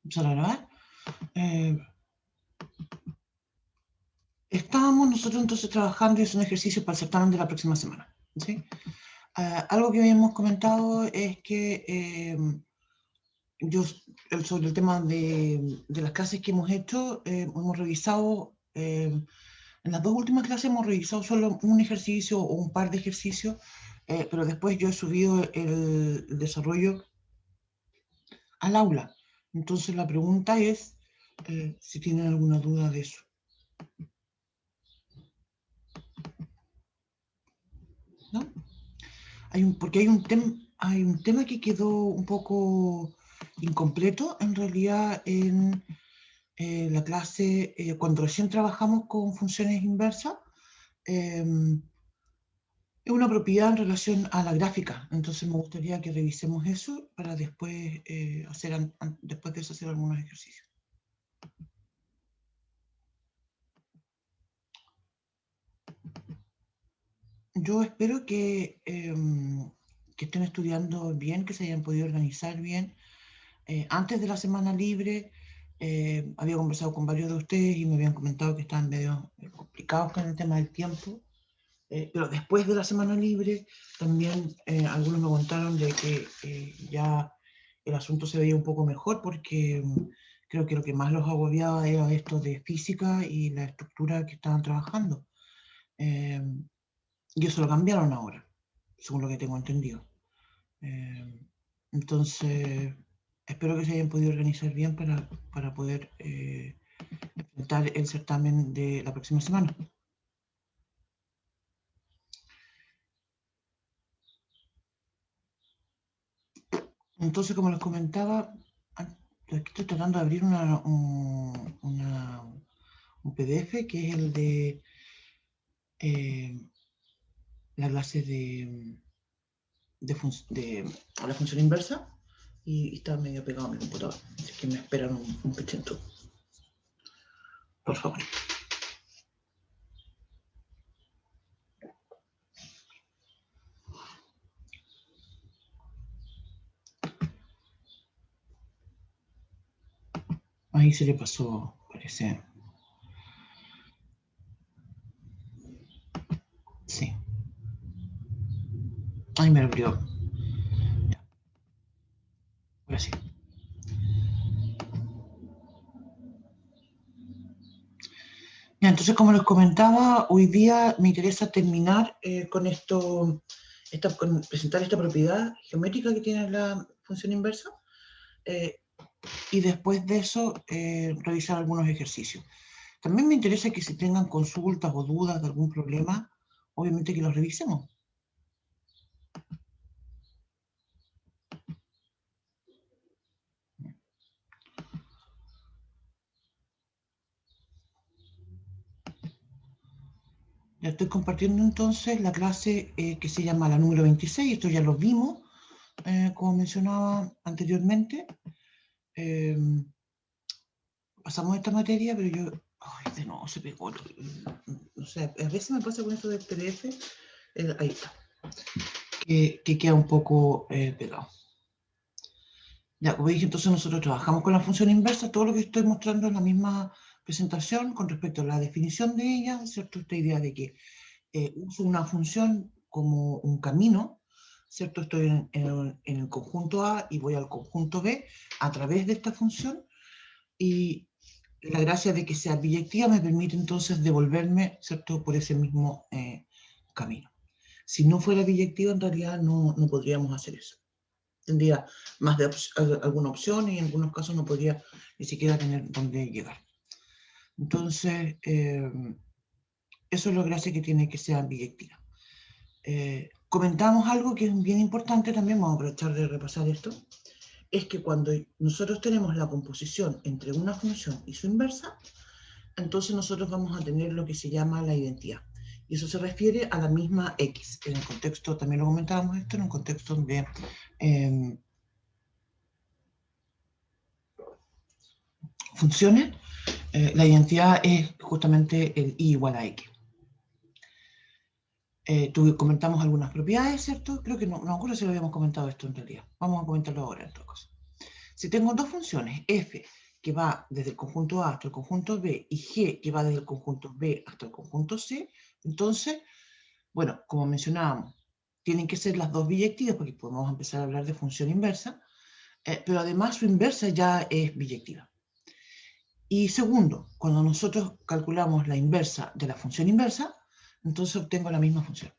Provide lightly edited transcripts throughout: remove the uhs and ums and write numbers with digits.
Empezar a grabar. Estábamos nosotros entonces trabajando y haciendo ejercicios para el certamen de la próxima semana, ¿sí? Algo que habíamos comentado es que sobre el tema de las clases que hemos hecho, hemos revisado, en las dos últimas clases hemos revisado solo un ejercicio o un par de ejercicios, pero después yo he subido el desarrollo al aula. Entonces la pregunta es si tienen alguna duda de eso. ¿No? Porque hay un tema que quedó un poco incompleto en realidad en la clase, cuando recién trabajamos con funciones inversas, es una propiedad en relación a la gráfica. Entonces me gustaría que revisemos eso para después, después de eso hacer algunos ejercicios. Yo espero que estén estudiando bien, que se hayan podido organizar bien. Antes de la semana libre, había conversado con varios de ustedes y me habían comentado que estaban medio complicados con el tema del tiempo. Pero después de la semana libre, también algunos me contaron de que ya el asunto se veía un poco mejor porque creo que lo que más los agobiaba era esto de física y la estructura que estaban trabajando. Y eso lo cambiaron ahora, según lo que tengo entendido. Entonces, espero que se hayan podido organizar bien para poder enfrentar el certamen de la próxima semana. Entonces, como les comentaba, aquí estoy tratando de abrir un PDF que es el de la clase de la función inversa y está medio pegado a mi computador, así que me esperan un pechito, por favor. Ahí se le pasó, parece. Sí. Ahí me lo abrió. Ahora sí. Ya, entonces, como les comentaba, hoy día me interesa terminar con esto, presentar esta propiedad geométrica que tiene la función inversa y después de eso revisar algunos ejercicios. También me interesa que si tengan consultas o dudas de algún problema, obviamente que los revisemos. Ya estoy compartiendo entonces la clase que se llama la número 26, esto ya lo vimos, como mencionaba anteriormente. Pasamos esta materia, pero yo, ay, de nuevo se pegó, no sé, a veces me pasa con esto del PDF, ahí está, que queda un poco pegado. Ya, como dije, entonces nosotros trabajamos con la función inversa, todo lo que estoy mostrando en la misma presentación con respecto a la definición de ella, ¿cierto? Esta idea de que uso una función como un camino, ¿cierto? Estoy en el conjunto A y voy al conjunto B a través de esta función y la gracia de que sea biyectiva me permite entonces devolverme, ¿cierto?, por ese mismo camino. Si no fuera biyectiva, en realidad no podríamos hacer eso. Tendría más de alguna opción y en algunos casos no podría ni siquiera tener dónde llegar. Entonces, eso es lo gracia que tiene que ser biyectiva. Comentamos algo que es bien importante también, vamos a aprovechar de repasar esto, es que cuando nosotros tenemos la composición entre una función y su inversa, entonces nosotros vamos a tener lo que se llama la identidad. Y eso se refiere a la misma X. En el contexto, también lo comentábamos esto, en el contexto de funciones, la identidad es justamente el I igual a X. Comentamos algunas propiedades, ¿cierto? Creo que no me acuerdo si lo habíamos comentado esto en realidad. Vamos a comentarlo ahora en todo caso. Si tengo dos funciones, f que va desde el conjunto A hasta el conjunto B y g que va desde el conjunto B hasta el conjunto C, entonces, bueno, como mencionábamos, tienen que ser las dos biyectivas porque podemos empezar a hablar de función inversa, pero además su inversa ya es biyectiva. Y segundo, cuando nosotros calculamos la inversa de la función inversa, entonces obtengo la misma función.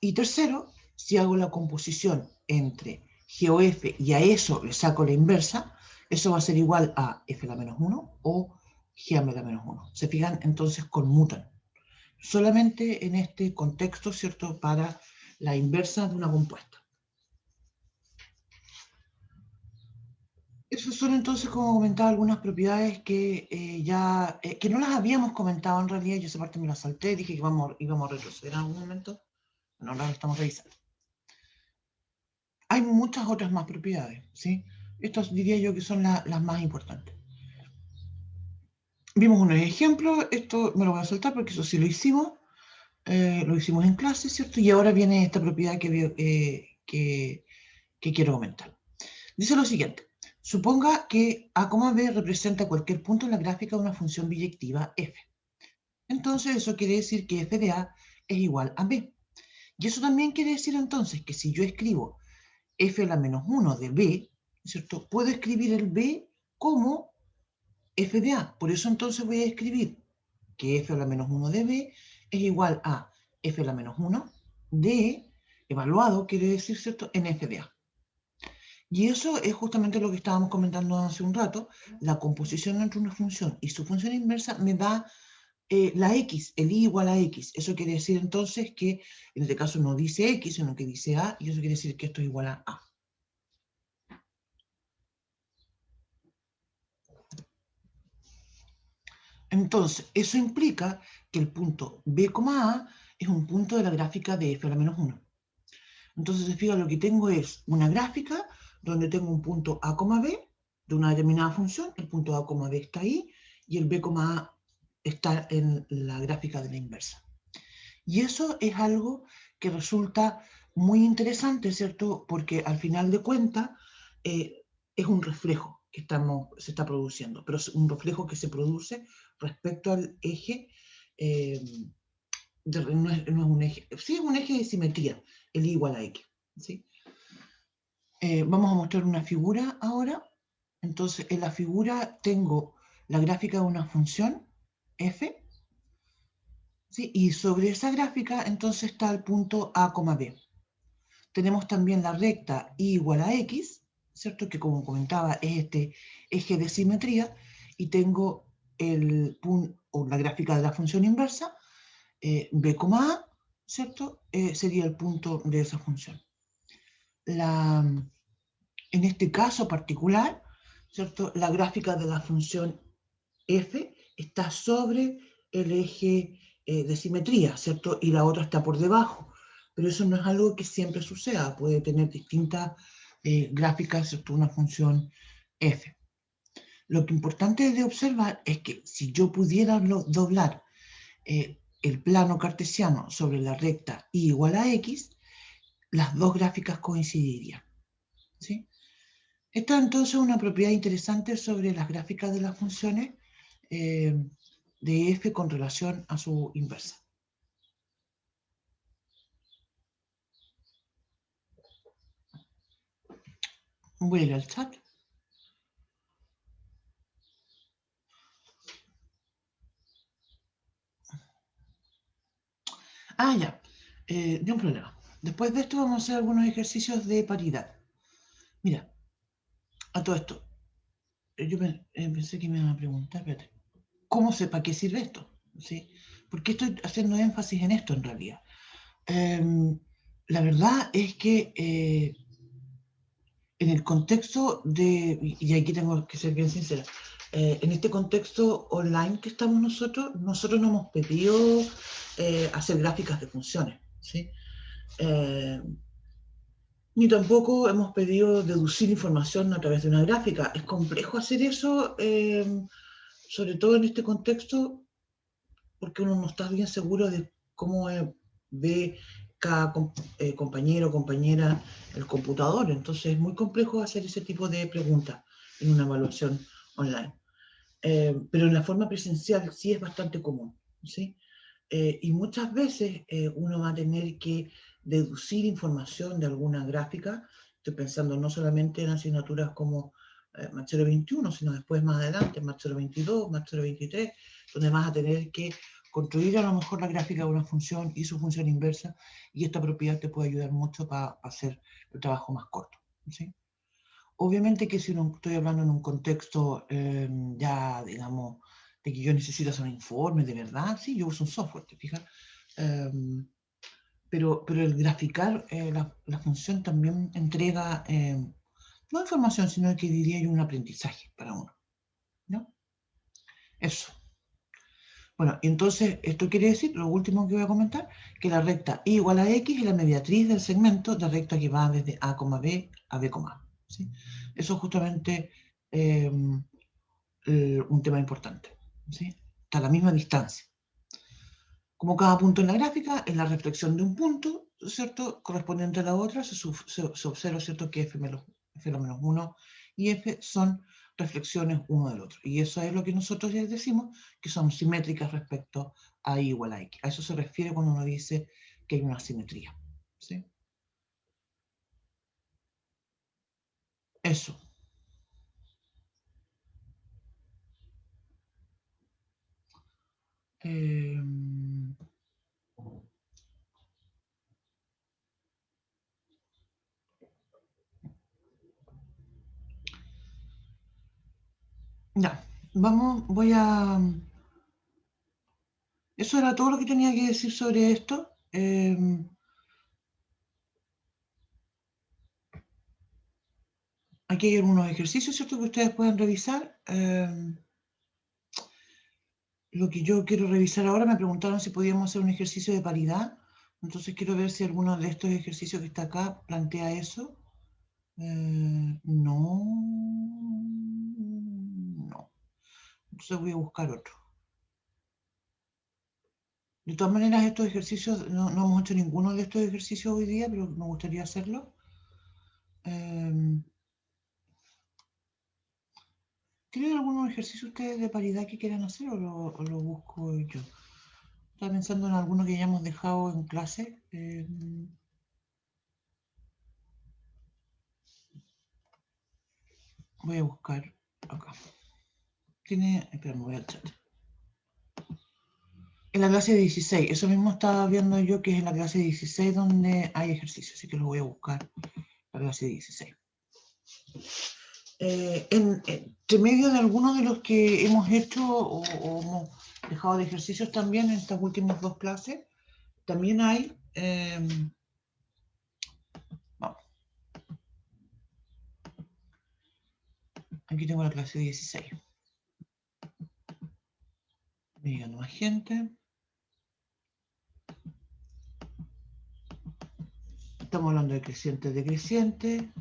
Y tercero, si hago la composición entre g o f y a eso le saco la inversa, eso va a ser igual a f a la menos 1 o g a la menos 1. ¿Se fijan? Entonces conmutan. Solamente en este contexto, ¿cierto? Para la inversa de una compuesta. Esas son entonces, como comentaba, algunas propiedades que que no las habíamos comentado en realidad. Yo esa parte me la salté, dije que íbamos a retroceder en algún momento. No las estamos revisando. Hay muchas otras más propiedades, ¿sí? Estas diría yo que son las más importantes. Vimos unos ejemplos, esto me lo voy a saltar porque eso sí lo hicimos en clase, ¿cierto? Y ahora viene esta propiedad que quiero comentar. Dice lo siguiente, suponga que A, B representa cualquier punto en la gráfica de una función biyectiva f. Entonces eso quiere decir que f de A es igual a B. Y eso también quiere decir entonces que si yo escribo f a la menos 1 de B, ¿cierto? Puedo escribir el B como f de A. Por eso entonces voy a escribir que f a la menos 1 de B es igual a f a la menos 1 de, evaluado, quiere decir, ¿cierto?, en f de A. Y eso es justamente lo que estábamos comentando hace un rato. La composición entre una función y su función inversa me da la x, el i igual a x. Eso quiere decir entonces que en este caso no dice x, sino que dice a, y eso quiere decir que esto es igual a a. Entonces, eso implica que el punto b, a es un punto de la gráfica de f a la menos 1. Entonces, se fija, lo que tengo es una gráfica donde tengo un punto a, b de una determinada función, el punto a, b está ahí, y el b, a está en la gráfica de la inversa. Y eso es algo que resulta muy interesante, ¿cierto? Porque al final de cuentas es un reflejo que se está produciendo, pero es un reflejo que se produce respecto al eje, no es un eje, sí es un eje de simetría, el i igual a x, ¿sí? Vamos a mostrar una figura ahora. Entonces, en la figura tengo la gráfica de una función, f, ¿sí? Y sobre esa gráfica, entonces está el punto a, b. Tenemos también la recta y igual a x, ¿cierto? Que como comentaba es este eje de simetría, y tengo la gráfica de la función inversa, b, a, ¿cierto? Sería el punto de esa función. En este caso particular, ¿cierto? La gráfica de la función f está sobre el eje de simetría, ¿cierto? Y la otra está por debajo. Pero eso no es algo que siempre suceda. Puede tener distintas gráficas, ¿cierto? Una función f. Lo que importante de observar es que si yo pudiera doblar el plano cartesiano sobre la recta y igual a x, las dos gráficas coincidirían, ¿sí? Esta entonces es una propiedad interesante sobre las gráficas de las funciones de f con relación a su inversa. Voy a ir al chat. Ya, de un problema. Después de esto vamos a hacer algunos ejercicios de paridad. Mira, a todo esto, yo pensé que me iban a preguntar, espérate, ¿para qué sirve esto? ¿Sí? ¿Por qué estoy haciendo énfasis en esto en realidad? La verdad es que en el contexto y aquí tengo que ser bien sincera, en este contexto online que estamos nosotros no hemos pedido hacer gráficas de funciones, ¿sí? Ni tampoco hemos pedido deducir información a través de una gráfica. Es complejo hacer eso, sobre todo en este contexto, porque uno no está bien seguro de cómo ve cada compañero o compañera el computador. Entonces es muy complejo hacer ese tipo de preguntas en una evaluación online. Pero en la forma presencial sí es bastante común, ¿sí? Y muchas veces uno va a tener que deducir información de alguna gráfica. Estoy pensando no solamente en asignaturas como Math 021, sino después más adelante, Math 022, Math 023, donde vas a tener que construir a lo mejor la gráfica de una función y su función inversa, y esta propiedad te puede ayudar mucho para hacer el trabajo más corto, ¿sí? Obviamente que si no estoy hablando en un contexto ya, digamos, de que yo necesito hacer un informe de verdad, sí, yo uso un software, ¿te fijas? Pero el graficar la función también entrega no información, sino que diría yo un aprendizaje para uno, ¿no? Eso. Bueno, entonces esto quiere decir, lo último que voy a comentar, que la recta y igual a x es la mediatriz del segmento de recta que va desde A, B a B, A. ¿Sí? Eso es justamente un tema importante. ¿Sí? Está a la misma distancia. Como cada punto en la gráfica es la reflexión de un punto, ¿cierto? Correspondiente a la otra, se observa, ¿cierto? Que F menos 1 y F son reflexiones uno del otro. Y eso es lo que nosotros ya decimos, que son simétricas respecto a I igual a X. A eso se refiere cuando uno dice que hay una simetría. ¿Sí? Eso. Eh, ya, voy a... Eso era todo lo que tenía que decir sobre esto. Aquí hay algunos ejercicios, ¿cierto?, que ustedes pueden revisar. Lo que yo quiero revisar ahora, me preguntaron si podíamos hacer un ejercicio de paridad. Entonces quiero ver si alguno de estos ejercicios que está acá plantea eso. No. No. Entonces voy a buscar otro. De todas maneras, estos ejercicios, no hemos hecho ninguno de estos ejercicios hoy día, pero me gustaría hacerlo. ¿Tienen algunos ejercicios ustedes de paridad que quieran hacer o lo busco yo? Estaba pensando en alguno que ya hemos dejado en clase. Voy a buscar acá. Espera, me voy al chat. En la clase 16, eso mismo estaba viendo yo, que es en la clase 16 donde hay ejercicio, así que lo voy a buscar, la clase 16. Entre medio de algunos de los que hemos hecho o hemos dejado de ejercicios también en estas últimas dos clases, también hay... vamos. Aquí tengo la clase 16. Me llegando más gente. Estamos hablando de decreciente.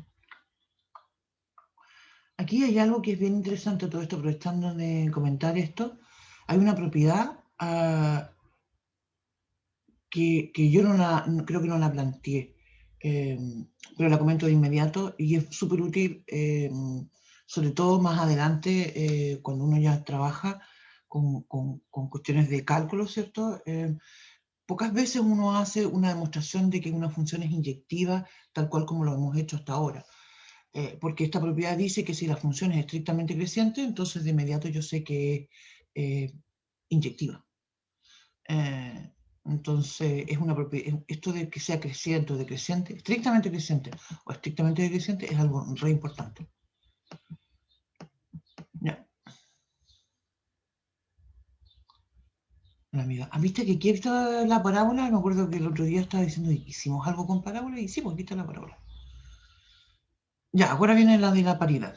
Aquí hay algo que es bien interesante, todo esto, aprovechando de comentar esto. Hay una propiedad que yo creo que no la planteé, pero la comento de inmediato y es súper útil, sobre todo más adelante, cuando uno ya trabaja con cuestiones de cálculo, ¿cierto? Pocas veces uno hace una demostración de que una función es inyectiva, tal cual como lo hemos hecho hasta ahora. Porque esta propiedad dice que si la función es estrictamente creciente, entonces de inmediato yo sé que es inyectiva. Entonces, es una propiedad, esto de que sea creciente o decreciente, estrictamente creciente o estrictamente decreciente, es algo re importante. Ya. La amiga, ¿viste que aquí está la parábola? Me acuerdo que el otro día estaba diciendo, ¿hicimos algo con parábola? Y sí, pues aquí está la parábola. Ya, ahora viene la de la paridad.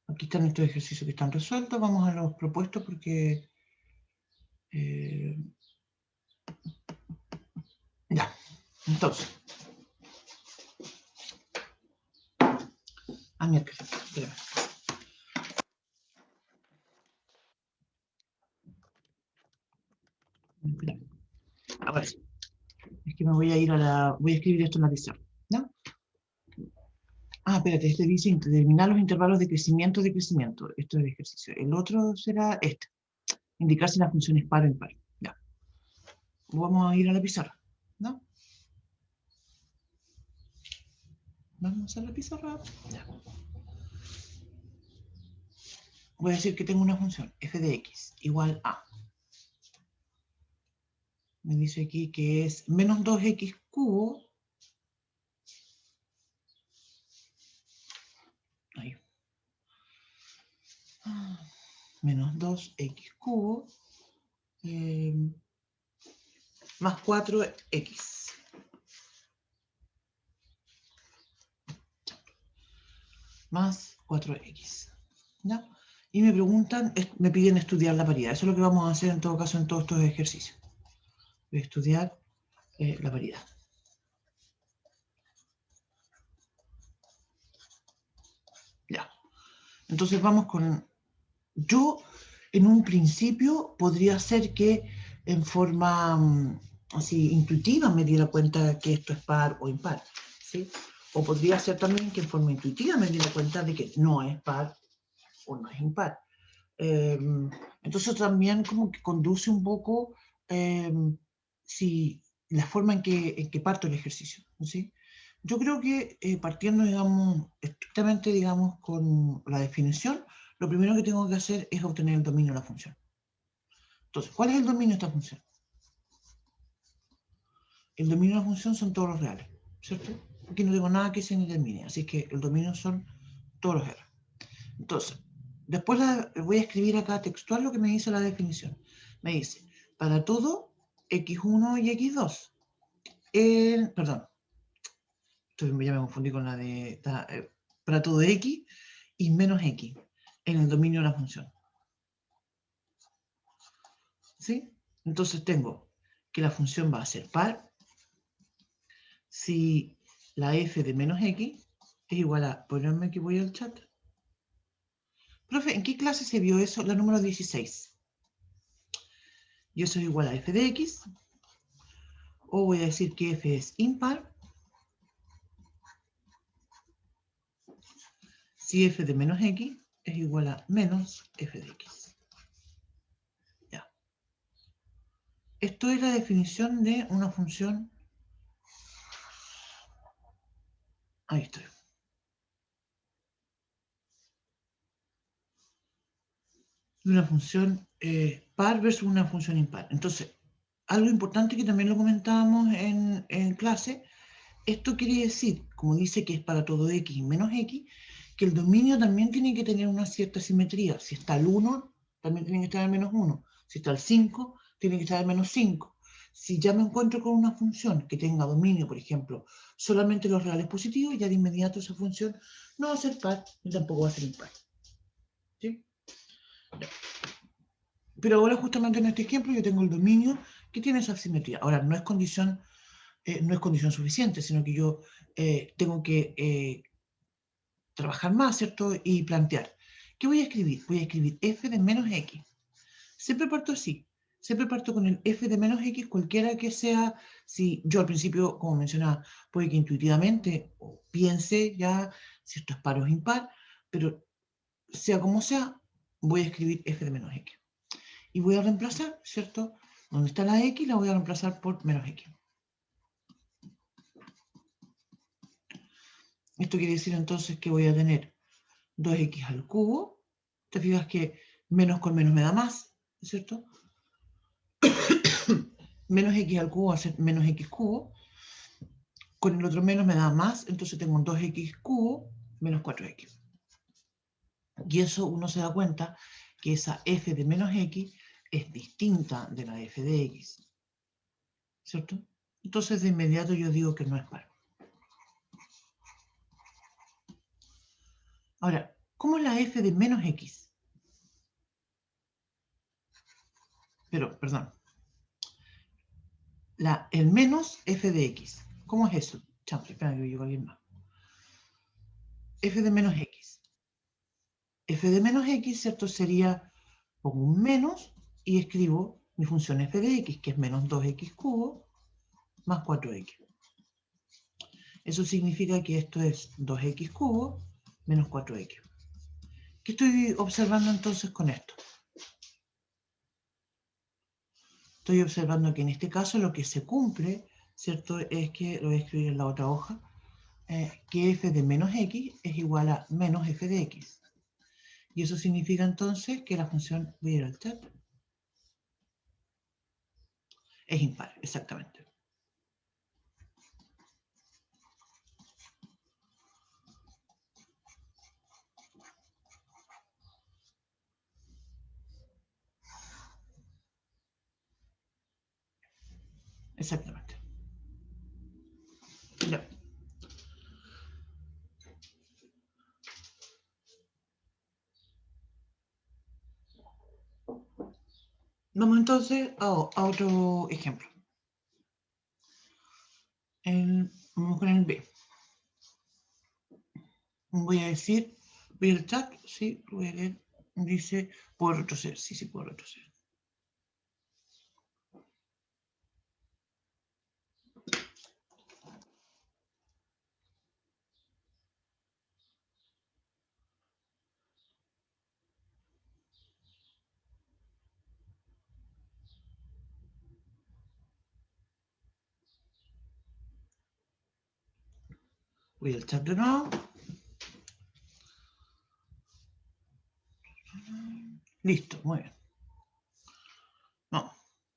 Aquí están estos ejercicios que están resueltos. Vamos a los propuestos porque... ya, entonces. Miércoles, espérame. ahora sí. Es que me voy a ir a la... Voy a escribir esto en la pizarra, ¿no? Ah, espérate, este dice determinar los intervalos de crecimiento. Esto es el ejercicio. El otro será este. Indicar si la función es par o impar. Ya. Vamos a ir a la pizarra, ¿no? Vamos a la pizarra. Ya. Voy a decir que tengo una función, f de x igual a. Me dice aquí que es menos 2x cubo. Ahí. Menos 2x cubo más 4x. Más 4x. ¿Ya? Y me preguntan, me piden estudiar la paridad. Eso es lo que vamos a hacer en todo caso en todos estos ejercicios. Voy a estudiar la paridad. Ya. Entonces vamos con... Yo, en un principio, podría ser que en forma así intuitiva me diera cuenta que esto es par o impar, ¿sí? O podría ser también que en forma intuitiva me diera cuenta de que no es par o no es impar. Entonces también como que conduce un poco si, la forma en que parto el ejercicio, ¿sí? Yo creo que partiendo, digamos, estrictamente, digamos, con la definición, lo primero que tengo que hacer es obtener el dominio de la función. Entonces, ¿cuál es el dominio de esta función? El dominio de la función son todos los reales, ¿cierto? Aquí no tengo nada que se determine, así que el dominio son todos los R. Entonces, después voy a escribir acá textual lo que me dice la definición. Me dice, para todo x1 y x2, perdón, ya me confundí con la de, para todo x y menos x en el dominio de la función. ¿Sí? Entonces tengo que la función va a ser par si la f de menos x es igual a, ponerme que voy al chat. Profe, ¿en qué clase se vio eso? La número 16. Y eso es igual a f de x, o voy a decir que f es impar si f de menos x es igual a menos f de x. Ya. Esto es la definición de una función. Ahí estoy. De una función par versus una función impar. Entonces, algo importante que también lo comentábamos en clase, esto quiere decir, como dice que es para todo x menos x, que el dominio también tiene que tener una cierta simetría. Si está el 1, también tiene que estar el menos 1. Si está el 5, tiene que estar el menos 5. Si ya me encuentro con una función que tenga dominio, por ejemplo, solamente los reales positivos, ya de inmediato esa función no va a ser par ni tampoco va a ser impar. ¿Sí? Pero ahora justamente en este ejemplo yo tengo el dominio que tiene esa simetría. Ahora, no es condición suficiente, sino que yo tengo que trabajar más, ¿cierto? Y plantear. ¿Qué voy a escribir? Voy a escribir f de menos x. Siempre parto así. Siempre parto con el f de menos x, cualquiera que sea. Si yo al principio, como mencionaba, puede que intuitivamente o piense ya si esto es par o impar, pero sea como sea, voy a escribir f de menos x. Y voy a reemplazar, ¿cierto? Donde está la x, la voy a reemplazar por menos x. Esto quiere decir entonces que voy a tener 2x al cubo. Te fijas que menos con menos me da más, ¿cierto? Menos x al cubo va a ser menos x cubo. Con el otro menos me da más, entonces tengo un 2x cubo menos 4x. Y eso uno se da cuenta que esa f de menos x es distinta de la f de x, ¿cierto? Entonces de inmediato yo digo que no es par. Ahora, ¿cómo es la f de menos x? Pero, perdón. El menos f de x. ¿Cómo es eso? Chamo, espera que llego a alguien más. F de menos x. F de menos x, ¿cierto? Sería, pongo un menos y escribo mi función f de x, que es menos 2x cubo, más 4x. Eso significa que esto es 2x cubo menos 4x. ¿Qué estoy observando entonces con esto? Estoy observando que en este caso lo que se cumple, ¿cierto? Es que, lo voy a escribir en la otra hoja, que f de menos x es igual a menos f de x. Y eso significa entonces que la función, voy a ir al chat, es impar, exactamente. Exactamente. Ya. Vamos entonces a otro ejemplo. Vamos con el B. Voy a decir, voy al chat, sí, lo voy a leer. Dice, puedo retroceder, sí, sí puedo retroceder. Voy al chat de nuevo. Listo, muy bien. No,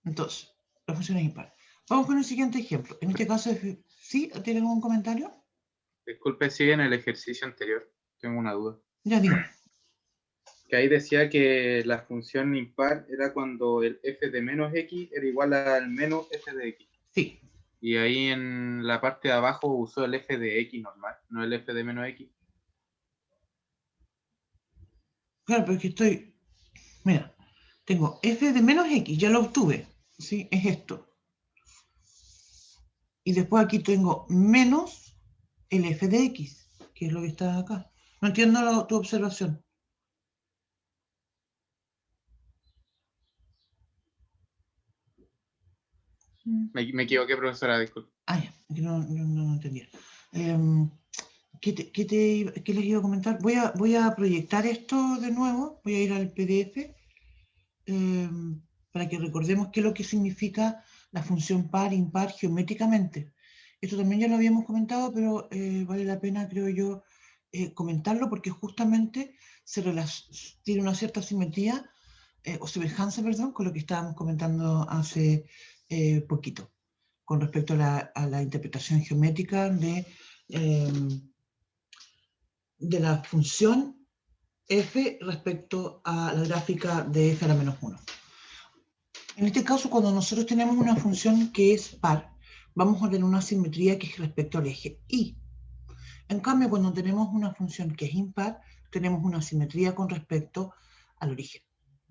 entonces, la función es impar. Vamos con el siguiente ejemplo. En este caso, ¿sí? ¿Tienen algún comentario? Disculpe, sigue en el ejercicio anterior. Tengo una duda. Ya digo. Que ahí decía que la función impar era cuando el f de menos x era igual al menos f de x. Sí. Y ahí en la parte de abajo usó el f de x normal, no el f de menos x. Claro, pero es que estoy... Mira, tengo f de menos x, ya lo obtuve. ¿Sí? Es esto. Y después aquí tengo menos el f de x, que es lo que está acá. No entiendo tu observación. Me equivoqué, profesora, disculpe. Ah, ya, que no entendía. ¿Qué les iba a comentar? Voy a proyectar esto de nuevo, voy a ir al PDF para que recordemos qué es lo que significa la función par, impar geométricamente. Esto también ya lo habíamos comentado, pero vale la pena, creo yo, comentarlo porque justamente tiene una cierta simetría o semejanza, perdón, con lo que estábamos comentando hace poquito, con respecto a la interpretación geométrica de la función f respecto a la gráfica de f a la menos 1. En este caso, cuando nosotros tenemos una función que es par, vamos a tener una simetría que es respecto al eje y. En cambio, cuando tenemos una función que es impar, tenemos una simetría con respecto al origen.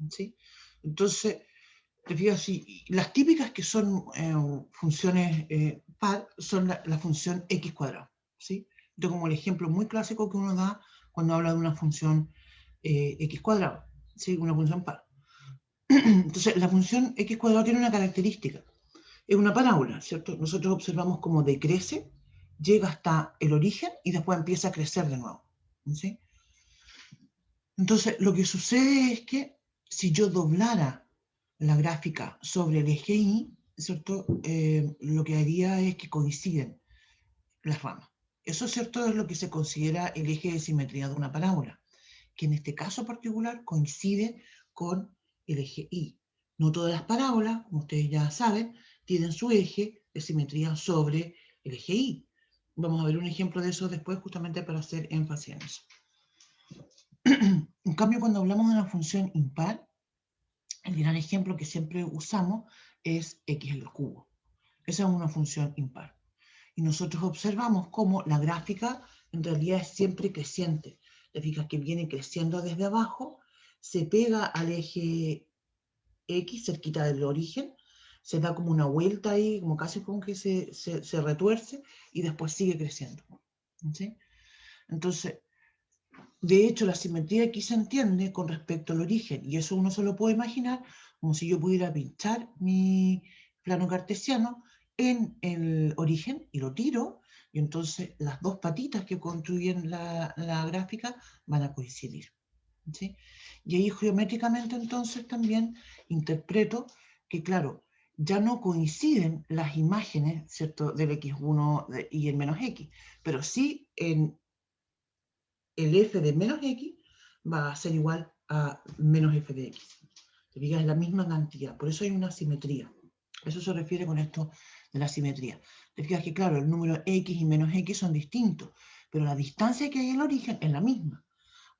¿Sí? Entonces, te fijas, las típicas que son funciones par son la función x cuadrado. ¿Sí? Esto como el ejemplo muy clásico que uno da cuando habla de una función x cuadrado, ¿sí? Una función par. Entonces, la función x cuadrado tiene una característica. Es una parábola, ¿cierto? Nosotros observamos cómo decrece, llega hasta el origen y después empieza a crecer de nuevo. ¿Sí? Entonces, lo que sucede es que si yo doblara la gráfica sobre el eje Y, ¿cierto? Lo que haría es que coinciden las ramas. Eso, ¿cierto? Es lo que se considera el eje de simetría de una parábola, que en este caso particular coincide con el eje Y. No todas las parábolas, como ustedes ya saben, tienen su eje de simetría sobre el eje Y. Vamos a ver un ejemplo de eso después, justamente para hacer énfasis en eso. En cambio, cuando hablamos de una función impar, el gran ejemplo que siempre usamos es x al cubo. Esa es una función impar. Y nosotros observamos cómo la gráfica en realidad es siempre creciente. Te fijas que viene creciendo desde abajo, se pega al eje X cerquita del origen, se da como una vuelta ahí, como casi como que se retuerce y después sigue creciendo. ¿Sí? Entonces, de hecho, la simetría aquí se entiende con respecto al origen, y eso uno se lo puede imaginar como si yo pudiera pinchar mi plano cartesiano en el origen y lo tiro, y entonces las dos patitas que construyen la gráfica van a coincidir. ¿Sí? Y ahí geométricamente entonces también interpreto que, claro, ya no coinciden las imágenes, ¿cierto?, del x1 y el menos x, pero sí en el f de menos x va a ser igual a menos f de x. Te fijas, es la misma cantidad, por eso hay una simetría. Eso se refiere con esto de la simetría. Te fijas que, claro, el número x y menos x son distintos, pero la distancia que hay en el origen es la misma.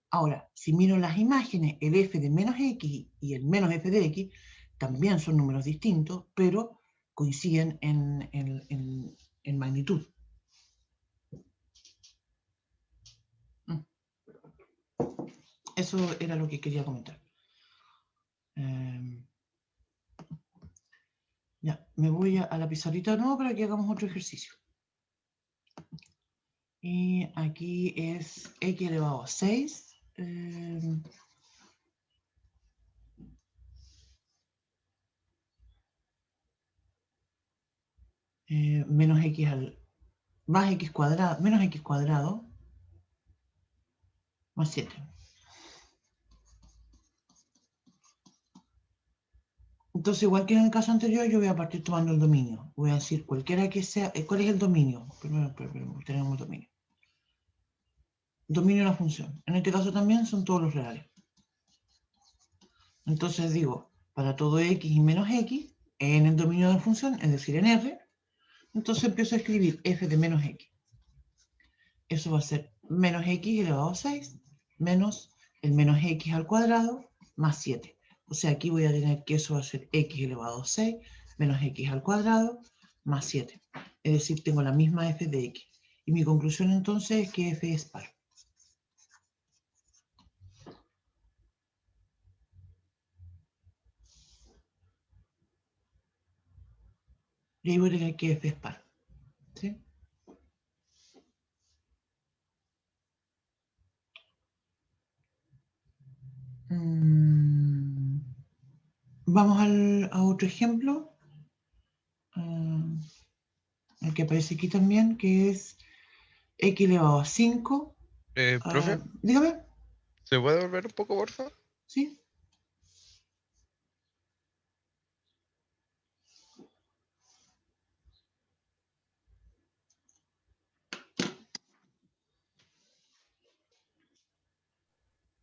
Ahora, si miro las imágenes, el f de menos x y el menos f de x también son números distintos, pero coinciden en magnitud. Eso era lo que quería comentar. Ya, me voy a la pizarrita de nuevo para que hagamos otro ejercicio. Y aquí es x elevado a 6. Menos x al más x cuadrado, menos x cuadrado más 7. Entonces, igual que en el caso anterior, yo voy a partir tomando el dominio. Voy a decir cualquiera que sea. ¿Cuál es el dominio? Primero tenemos el dominio. Dominio de una función. En este caso también son todos los reales. Entonces digo, para todo x y menos x, en el dominio de la función, es decir, en R, entonces empiezo a escribir f de menos x. Eso va a ser menos x elevado a 6 menos el menos x al cuadrado más 7. O sea, aquí voy a tener que eso va a ser x elevado a 6 menos x al cuadrado más 7. Es decir, tengo la misma f de x. Y mi conclusión entonces es que f es par. Y ahí voy a tener que f es par. ¿Sí? Vamos a otro ejemplo. El que aparece aquí también, que es x elevado a 5. Profe, Dígame. ¿se puede volver un poco, porfa? ¿Sí?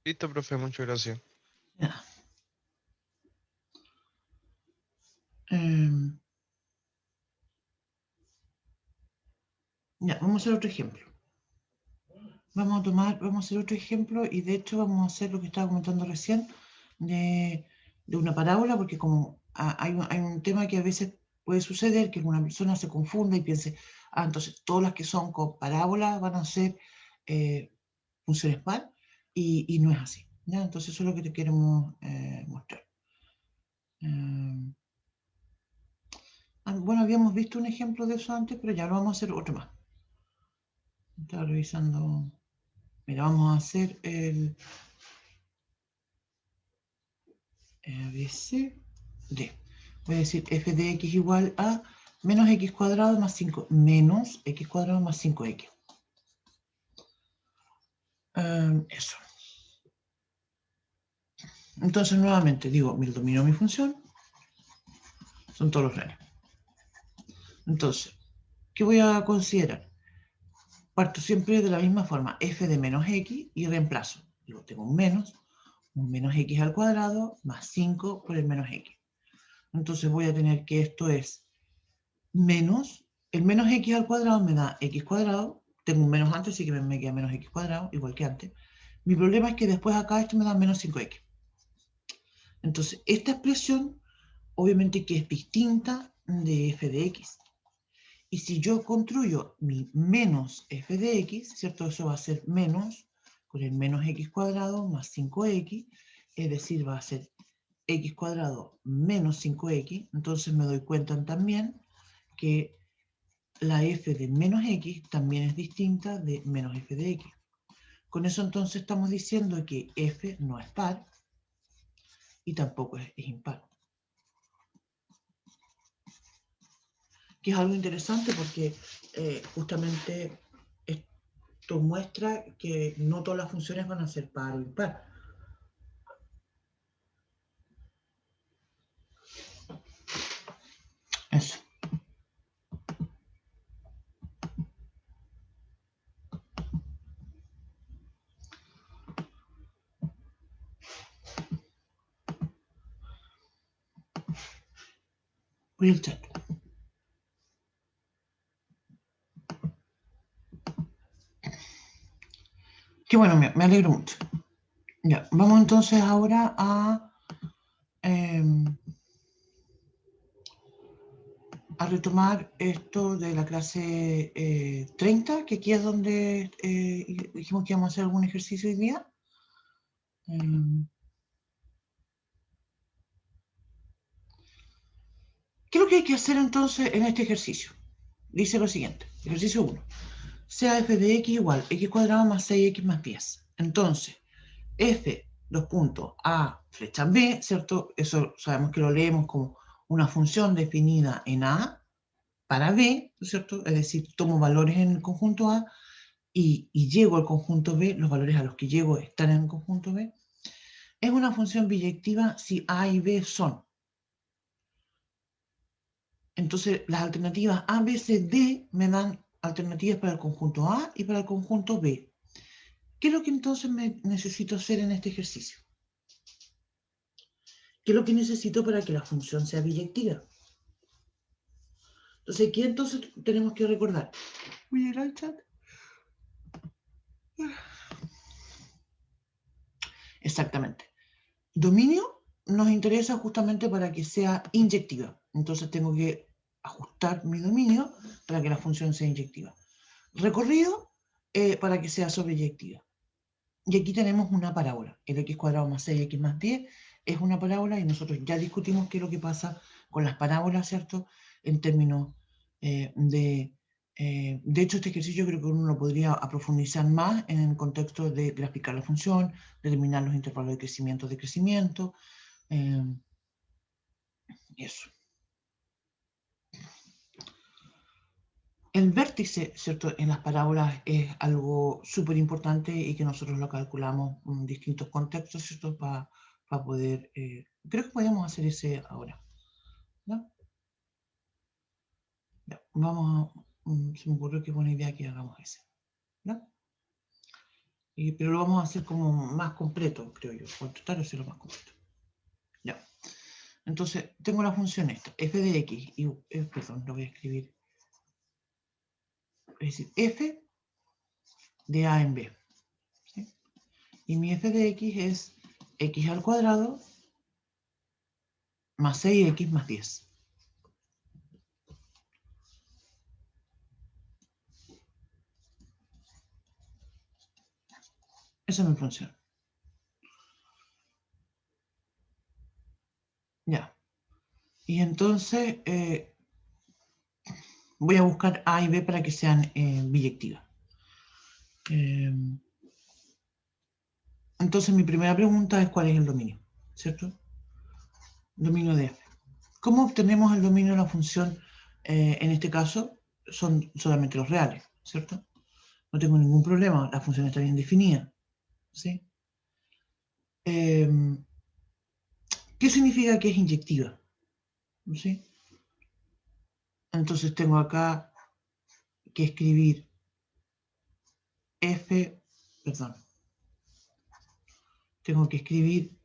Listo, profe, muchas gracias. Ya. Ya, vamos a hacer otro ejemplo. Vamos a hacer otro ejemplo y de hecho vamos a hacer lo que estaba comentando recién de una parábola, porque como hay un tema que a veces puede suceder que una persona se confunda y piense, entonces todas las que son con parábola van a ser funciones par y no es así. ¿Ya? Entonces eso es lo que te queremos mostrar. Bueno, habíamos visto un ejemplo de eso antes, pero ya lo vamos a hacer otro más. Estaba revisando. Mira, vamos a hacer el ABCD. Voy a decir f de x igual a menos x cuadrado más 5 menos x cuadrado más 5x. Eso. Entonces, nuevamente, digo, el dominio de mi función son todos los reales. Entonces, ¿qué voy a considerar? Parto siempre de la misma forma, f de menos x y reemplazo. Digo, tengo un menos x al cuadrado más 5 por el menos x. Entonces voy a tener que esto es menos, el menos x al cuadrado me da x cuadrado, tengo un menos antes, así que me queda menos x cuadrado, igual que antes. Mi problema es que después acá esto me da menos 5x. Entonces, esta expresión, obviamente que es distinta de f de x. Y si yo construyo mi menos f de x, ¿cierto? Eso va a ser menos con el menos x cuadrado más 5x, es decir, va a ser x cuadrado menos 5x. Entonces me doy cuenta también que la f de menos x también es distinta de menos f de x. Con eso entonces estamos diciendo que f no es par y tampoco es impar. que es algo interesante porque justamente esto muestra que no todas las funciones van a ser par o impar. Eso. Voy al chat. Qué bueno, me alegro mucho. Ya, vamos entonces ahora a retomar esto de la clase 30, que aquí es donde dijimos que íbamos a hacer algún ejercicio hoy día. ¿Qué es lo que hay que hacer entonces en este ejercicio? Dice lo siguiente, ejercicio 1. Sea f de x igual x cuadrado más 6x más 10. Entonces, f, dos puntos, a flecha b, ¿cierto? Eso sabemos que lo leemos como una función definida en a para b, ¿no es cierto? Es decir, tomo valores en el conjunto a y llego al conjunto b, los valores a los que llego están en el conjunto b. Es una función biyectiva si a y b son. Entonces, las alternativas A, B, C, D me dan alternativas para el conjunto A y para el conjunto B. ¿Qué es lo que entonces necesito hacer en este ejercicio? ¿Qué es lo que necesito para que la función sea biyectiva? Entonces, ¿qué entonces tenemos que recordar? Voy a ir al chat. Exactamente. Dominio nos interesa justamente para que sea inyectiva. Entonces tengo que ajustar mi dominio para que la función sea inyectiva. Recorrido para que sea sobreyectiva. Y aquí tenemos una parábola. El x cuadrado más 6x más 10 es una parábola y nosotros ya discutimos qué es lo que pasa con las parábolas, ¿cierto? En términos de hecho, este ejercicio creo que uno lo podría profundizar más en el contexto de graficar la función, determinar los intervalos de crecimiento, eso. El vértice, ¿cierto? En las parábolas es algo súper importante y que nosotros lo calculamos en distintos contextos, ¿cierto? Para poder, creo que podemos hacer ese ahora, ¿no? Ya, vamos a, se me ocurrió que buena idea que hagamos ese, ¿no? Pero lo vamos a hacer como más completo, creo yo, voy a tratar de hacerlo más completo. Ya. Entonces, tengo la función esta, f de x, y, perdón, lo voy a escribir, es decir, f de a en b. ¿Sí? Y mi f de x es x al cuadrado más 6x más 10. Esa es mi función. Ya. Y entonces voy a buscar a y b para que sean biyectivas. Entonces mi primera pregunta es cuál es el dominio, ¿cierto? Dominio de f. ¿Cómo obtenemos el dominio de la función? En este caso son solamente los reales, ¿cierto? No tengo ningún problema, la función está bien definida, ¿sí? ¿Qué significa que es inyectiva? ¿Sí? Entonces tengo acá que escribir f, perdón, tengo que escribir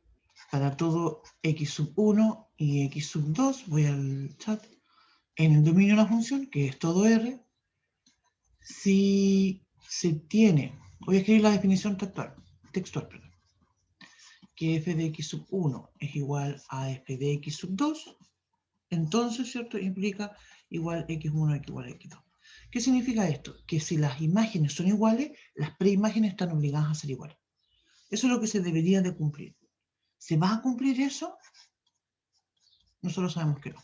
para todo x sub 1 y x sub 2, voy al chat, en el dominio de la función, que es todo r, si se tiene, voy a escribir la definición textual, perdón, que f de x sub 1 es igual a f de x sub 2, entonces, ¿cierto? Implica igual x1 igual a x2. ¿Qué significa esto? Que si las imágenes son iguales, las preimágenes están obligadas a ser iguales. Eso es lo que se debería de cumplir. ¿Se va a cumplir eso? Nosotros sabemos que no.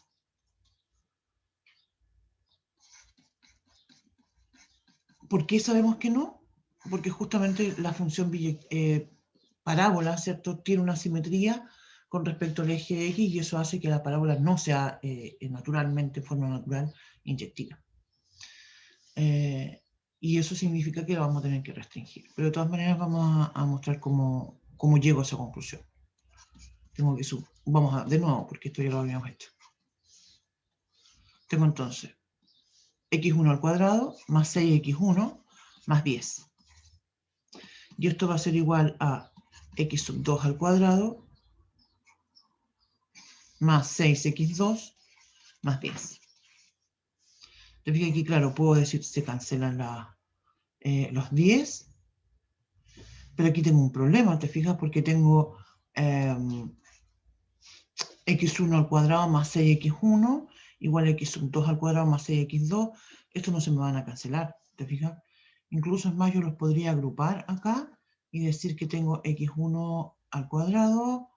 ¿Por qué sabemos que no? Porque justamente la función parábola, ¿cierto? Tiene una simetría con respecto al eje X y eso hace que la parábola no sea naturalmente, en forma natural, inyectiva. Y eso significa que lo vamos a tener que restringir. Pero de todas maneras vamos a mostrar cómo llego a esa conclusión. Tengo que vamos a, de nuevo, porque esto ya lo habíamos hecho. Tengo entonces x1 al cuadrado más 6x1 más 10. Y esto va a ser igual a x sub 2 al cuadrado más 6x2 más 10. Te fijas aquí, claro, puedo decir se cancelan los 10, pero aquí tengo un problema, te fijas, porque tengo x1 al cuadrado más 6x1 igual a x sub 2 al cuadrado más 6x2. Estos no se me van a cancelar, te fijas. Incluso es más, yo los podría agrupar acá y decir que tengo x1 al cuadrado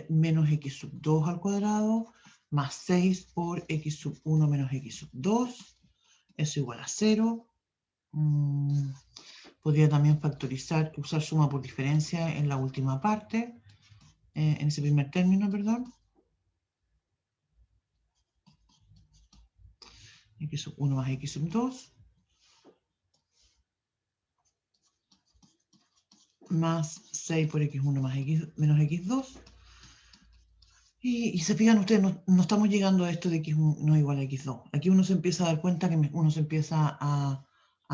menos x sub 2 al cuadrado más 6 por x sub 1 menos x sub 2. Eso igual a 0. Podría también factorizar, usar suma por diferencia en la última parte, en ese primer término, perdón. X sub 1 más x sub 2 más 6 por x1 más x menos x2. Y se fijan ustedes, no estamos llegando a esto de x1 igual a x2. Aquí uno se empieza a dar cuenta que uno se empieza a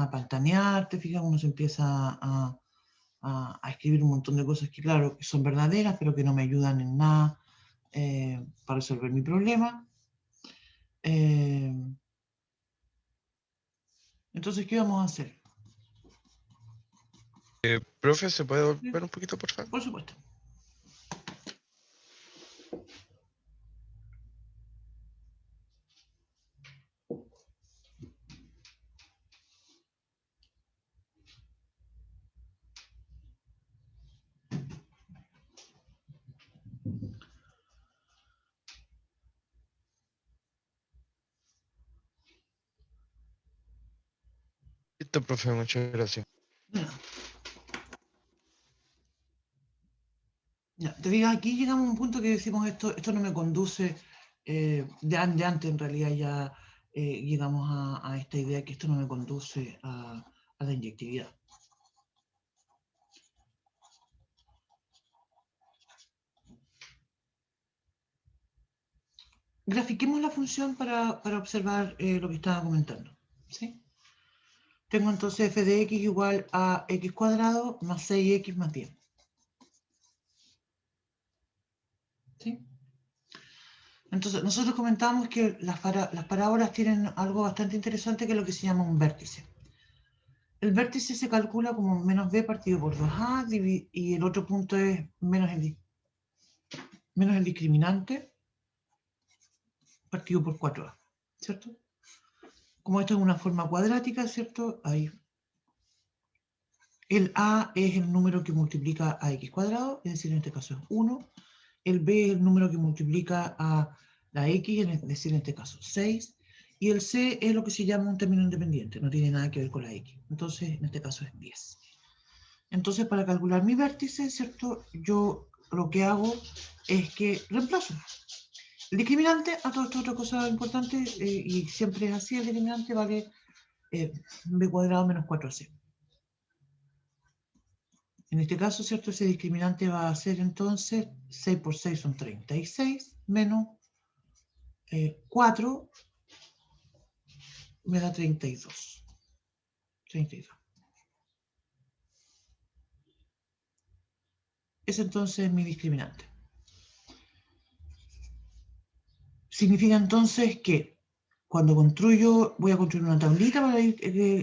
pantanear, te fijas, uno se empieza a escribir un montón de cosas que, claro, que son verdaderas, pero que no me ayudan en nada para resolver mi problema. Entonces, ¿qué vamos a hacer? Profe, ¿se puede volver un poquito, por favor? Por supuesto. Listo, profe, muchas gracias. Ya, te digo, aquí llegamos a un punto que decimos esto no me conduce, de antes en realidad ya llegamos a esta idea que esto no me conduce a la inyectividad. Grafiquemos la función para observar lo que estaba comentando. ¿Sí? Tengo entonces f de x igual a x cuadrado más 6x más 10. ¿Sí? Entonces, nosotros comentábamos que las parábolas tienen algo bastante interesante que es lo que se llama un vértice. El vértice se calcula como menos b partido por 2a y el otro punto es menos el discriminante partido por 4a, ¿cierto? Como esto es una forma cuadrática, ¿cierto? Ahí. El a es el número que multiplica a x cuadrado, es decir, en este caso es 1. El b es el número que multiplica a la x, es decir, en este caso 6. Y el c es lo que se llama un término independiente, no tiene nada que ver con la x. Entonces, en este caso es 10. Entonces, para calcular mi vértice, ¿cierto? Yo lo que hago es que reemplazo el discriminante a toda esta otra cosa importante, y siempre es así, el discriminante vale b cuadrado menos 4c. En este caso, ¿cierto? Ese discriminante va a ser entonces 6 por 6 son 36, menos 4 me da 32. 32. Ese entonces es mi discriminante. Significa entonces que cuando voy a construir una tablita para ir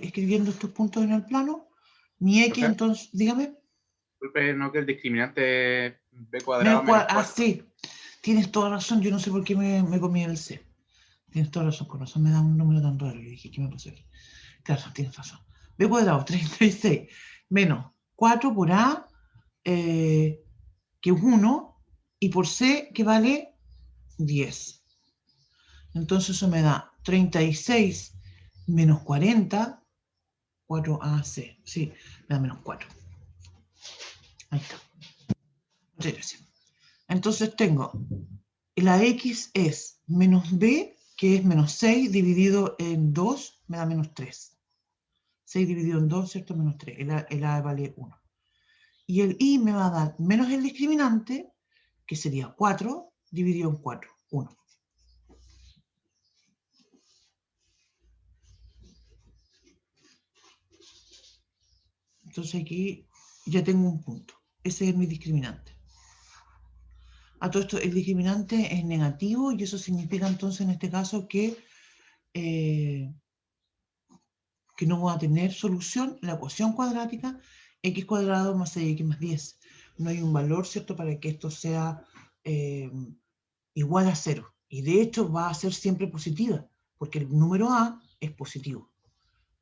escribiendo estos puntos en el plano. Mi x, entonces, dígame. Disculpe, no que el discriminante es b cuadrado Menos 4. menos 4. Ah, sí. Tienes toda razón. Yo no sé por qué me comí el c. Tienes toda razón. Con razón me da un número tan raro. Yo dije, ¿qué me pasó aquí? Claro, tienes razón. B cuadrado, 36, menos 4 por a, que es 1, y por c, que vale 10. Entonces eso me da 36 menos 40, 4ac. Sí, me da menos 4. Ahí está. Muchas gracias. Entonces tengo, la x es menos b que es menos 6 dividido en 2 me da menos 3. 6 dividido en 2, ¿cierto? Menos 3. El A vale 1. Y el I me va a dar menos el discriminante, que sería 4 dividido en 4, 1. Entonces aquí ya tengo un punto. Ese es mi discriminante. A todo esto, el discriminante es negativo y eso significa entonces en este caso que no va a tener solución la ecuación cuadrática x cuadrado más 6x más 10. No hay un valor, ¿cierto?, para que esto sea igual a 0. Y de hecho va a ser siempre positiva, porque el número a es positivo.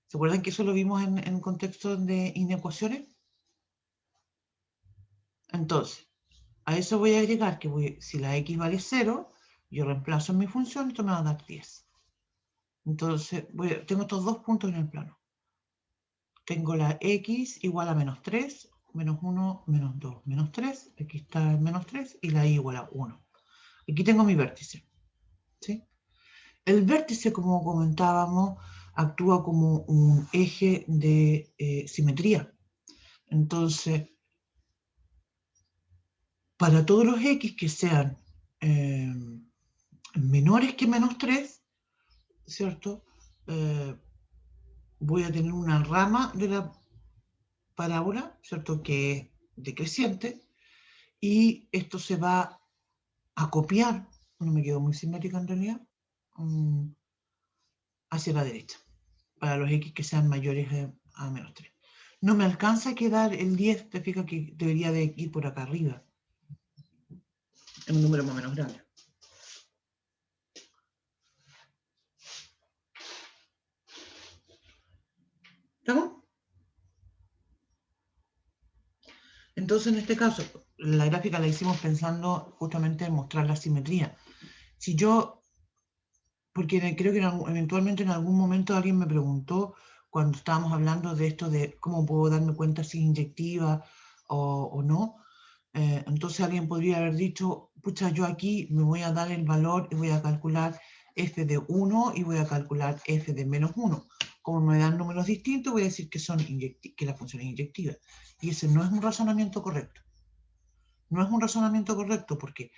¿Se acuerdan que eso lo vimos en contexto de inecuaciones? Entonces, a eso voy a agregar que si la x vale 0, yo reemplazo en mi función y esto me va a dar 10. Entonces, tengo estos dos puntos en el plano. Tengo la x igual a menos 3, menos 1, menos 2, menos 3. Aquí está el menos 3 y la y igual a 1. Aquí tengo mi vértice. ¿Sí? El vértice, como comentábamos, actúa como un eje de simetría. Entonces, para todos los x que sean menores que menos 3, ¿cierto? Voy a tener una rama de la parábola, ¿cierto?, que es decreciente, y esto se va a copiar, no me quedo muy simétrica en realidad, hacia la derecha, para los x que sean mayores a menos 3. No me alcanza a quedar el 10, te fijas que debería de ir por acá arriba, en un número más o menos grande. ¿Estamos? Entonces, en este caso, la gráfica la hicimos pensando justamente en mostrar la simetría. Si yo, porque creo que eventualmente en algún momento alguien me preguntó, cuando estábamos hablando de esto de cómo puedo darme cuenta si es inyectiva o no, entonces alguien podría haber dicho, pucha, yo aquí me voy a dar el valor y voy a calcular f de 1 y voy a calcular f de menos 1. Como me dan números distintos, voy a decir que la función es inyectiva. Y ese no es un razonamiento correcto. No es un razonamiento correcto porque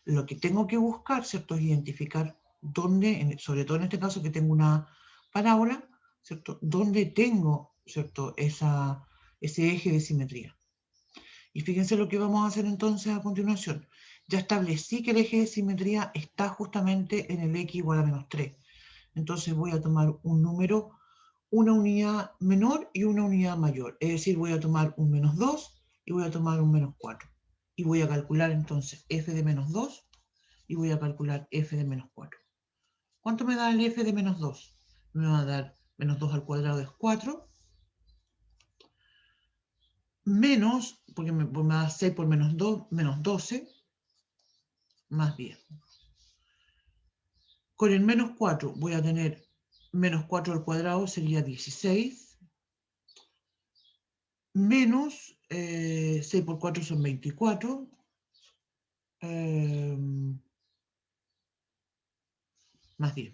lo que tengo que buscar, ¿cierto?, es identificar dónde, sobre todo en este caso que tengo una parábola, ¿cierto?, dónde tengo, ¿cierto?, ese eje de simetría. Y fíjense lo que vamos a hacer entonces a continuación. Ya establecí que el eje de simetría está justamente en el x igual a menos 3. Entonces voy a tomar un número, una unidad menor y una unidad mayor. Es decir, voy a tomar un menos 2 y voy a tomar un menos 4. Y voy a calcular entonces f de menos 2 y voy a calcular f de menos 4. ¿Cuánto me da el f de menos 2? Me va a dar menos 2 al cuadrado es 4, menos, porque me da 6 por menos 2, menos 12, más 10. Con el menos 4 voy a tener menos 4 al cuadrado, sería 16, menos 6 por 4 son 24, más 10.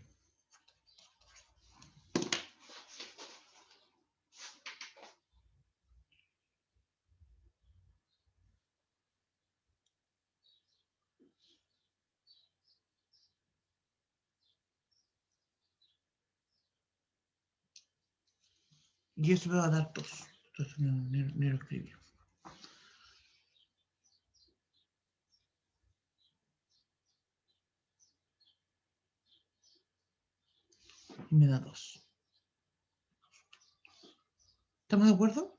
Y eso me va a dar 2. Entonces ni lo escribí. Y me da 2. ¿Estamos de acuerdo?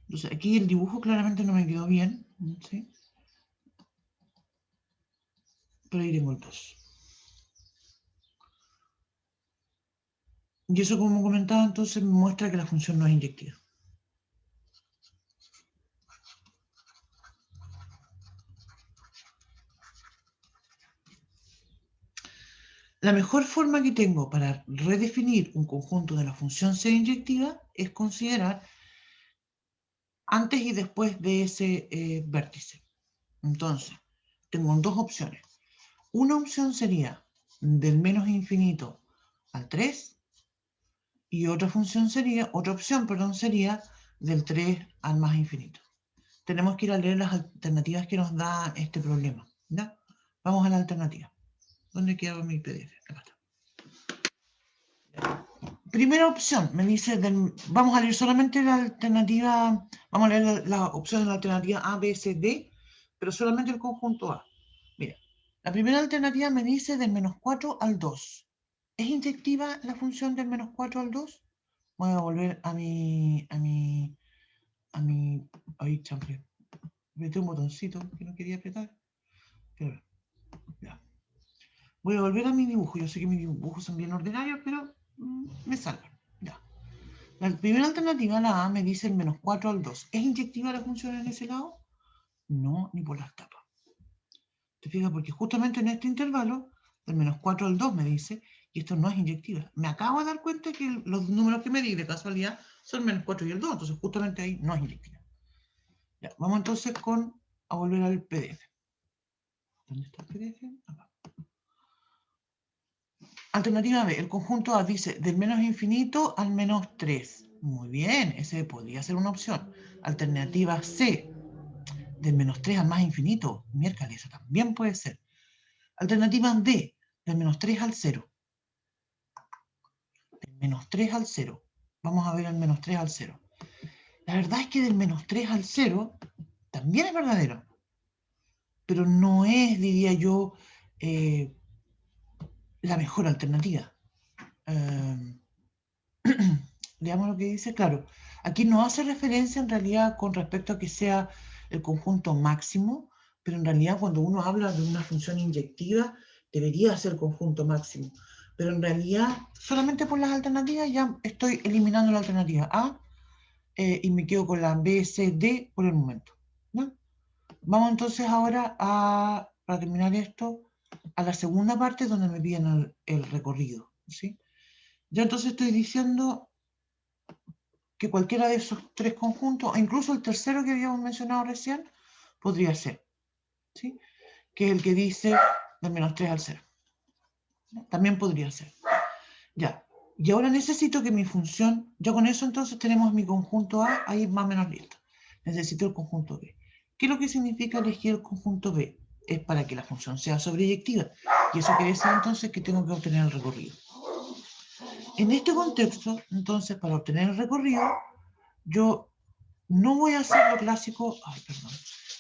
Entonces aquí el dibujo claramente no me quedó bien, ¿sí? Pero ahí tengo el 2. Y eso, como comentaba, entonces me muestra que la función no es inyectiva. La mejor forma que tengo para redefinir un conjunto de la función sea inyectiva es considerar antes y después de ese vértice. Entonces, tengo dos opciones. una opción sería del menos infinito al 3 y otra opción sería del 3 al más infinito. Tenemos que ir a leer las alternativas que nos da este problema. ¿Ya? Vamos a la alternativa. ¿Dónde queda mi PDF? Acá está. Primera opción, me dice, vamos a leer solamente la alternativa, vamos a leer la opción de la alternativa A, B, C, D, pero solamente el conjunto A. Mira, la primera alternativa me dice del menos 4 al 2. ¿Es inyectiva la función del menos 4 al 2? Voy a volver ahí, champion. Apreté un botoncito que no quería apretar. Pero, ya. Voy a volver a mi dibujo. Yo sé que mis dibujos son bien ordinarios, pero me salvan. Ya. La primera alternativa, la A, me dice el menos 4 al 2. ¿Es inyectiva la función en ese lado? No, ni por las tapas. ¿Te fijas? Porque justamente en este intervalo, del menos 4 al 2 me dice, y esto no es inyectiva. Me acabo de dar cuenta que los números que me di de casualidad son el menos 4 y el 2, entonces justamente ahí no es inyectiva. Ya, vamos entonces a volver al PDF. ¿Dónde está el PDF? Acá. Alternativa B, el conjunto A dice del menos infinito al menos 3. Muy bien, ese podría ser una opción. Alternativa C, del menos 3 al más infinito. Miércoles, eso también puede ser. Alternativa D, del menos 3 al 0. Del menos 3 al 0. Vamos a ver el menos 3 al 0. La verdad es que del menos 3 al 0 también es verdadero. Pero no es, diría yo, la mejor alternativa. Veamos lo que dice. Claro, aquí no hace referencia en realidad con respecto a que sea el conjunto máximo, pero en realidad cuando uno habla de una función inyectiva, debería ser conjunto máximo. Pero en realidad, solamente por las alternativas ya estoy eliminando la alternativa A y me quedo con la B, C, D por el momento, ¿no? Vamos entonces ahora para terminar esto, a la segunda parte donde me piden el recorrido, ¿sí? Ya entonces estoy diciendo que cualquiera de esos tres conjuntos, o incluso el tercero que habíamos mencionado recién, podría ser, ¿sí? Que es el que dice del menos 3 al 0. También podría ser. Ya. Y ahora necesito que mi función, ya con eso entonces tenemos mi conjunto A ahí más o menos listo. Necesito el conjunto B. ¿Qué es lo que significa elegir el conjunto B? Es para que la función sea sobreyectiva. Y eso quiere decir entonces que tengo que obtener el recorrido. En este contexto, entonces, para obtener el recorrido, yo no voy a hacer lo clásico,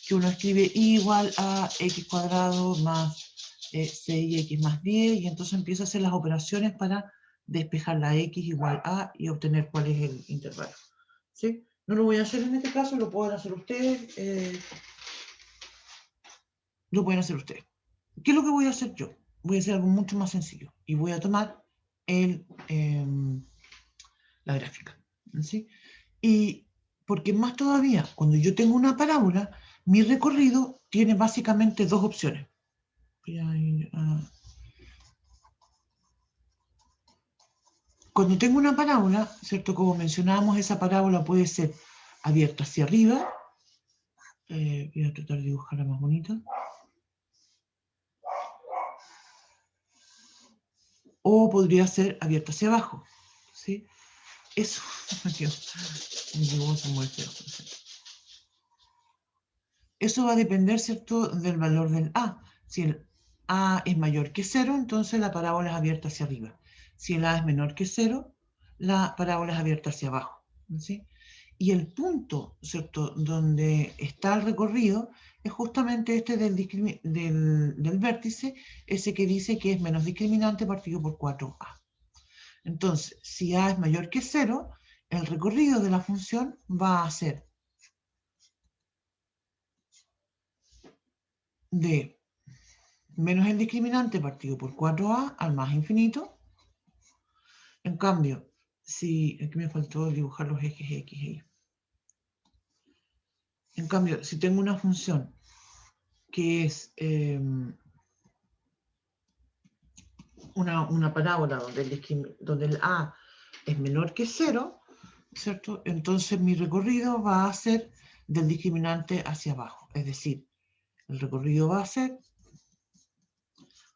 que uno escribe I igual a x cuadrado más 6x más 10, y entonces empieza a hacer las operaciones para despejar la x igual a y obtener cuál es el intervalo. ¿Sí? No lo voy a hacer en este caso, lo pueden hacer ustedes. Lo pueden hacer ustedes. ¿Qué es lo que voy a hacer yo? Voy a hacer algo mucho más sencillo y voy a tomar la gráfica. ¿Sí? Y porque más todavía, cuando yo tengo una parábola, mi recorrido tiene básicamente dos opciones. Cuando tengo una parábola, ¿cierto? Como mencionábamos, esa parábola puede ser abierta hacia arriba. Voy a tratar de dibujarla más bonita. O podría ser abierta hacia abajo. ¿Sí? Eso, eso va a depender, ¿cierto?, del valor del A. Si el A es mayor que 0, entonces la parábola es abierta hacia arriba. Si el A es menor que 0, la parábola es abierta hacia abajo. ¿Sí? Y el punto, ¿cierto?, donde está el recorrido es justamente este del vértice, ese que dice que es menos discriminante partido por 4A. Entonces, si A es mayor que 0, el recorrido de la función va a ser de menos el discriminante partido por 4A al más infinito. En cambio, aquí me faltó dibujar los ejes X y Y. En cambio, si tengo una función que es una parábola donde el A es menor que 0, ¿cierto? Entonces mi recorrido va a ser del discriminante hacia abajo. Es decir, el recorrido va a ser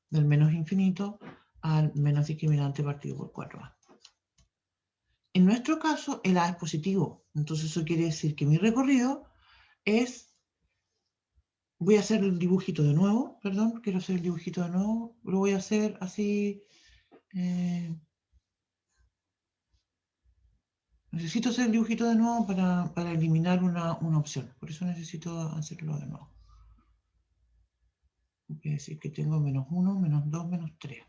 del menos infinito al menos discriminante partido por 4a. En nuestro caso, el a es positivo. Entonces eso quiere decir que mi recorrido es... Voy a hacer el dibujito de nuevo, perdón, quiero hacer el dibujito de nuevo. Lo voy a hacer así... necesito hacer el dibujito de nuevo para eliminar una opción. Por eso necesito hacerlo de nuevo. Quiere decir que tengo menos 1, menos 2, menos 3.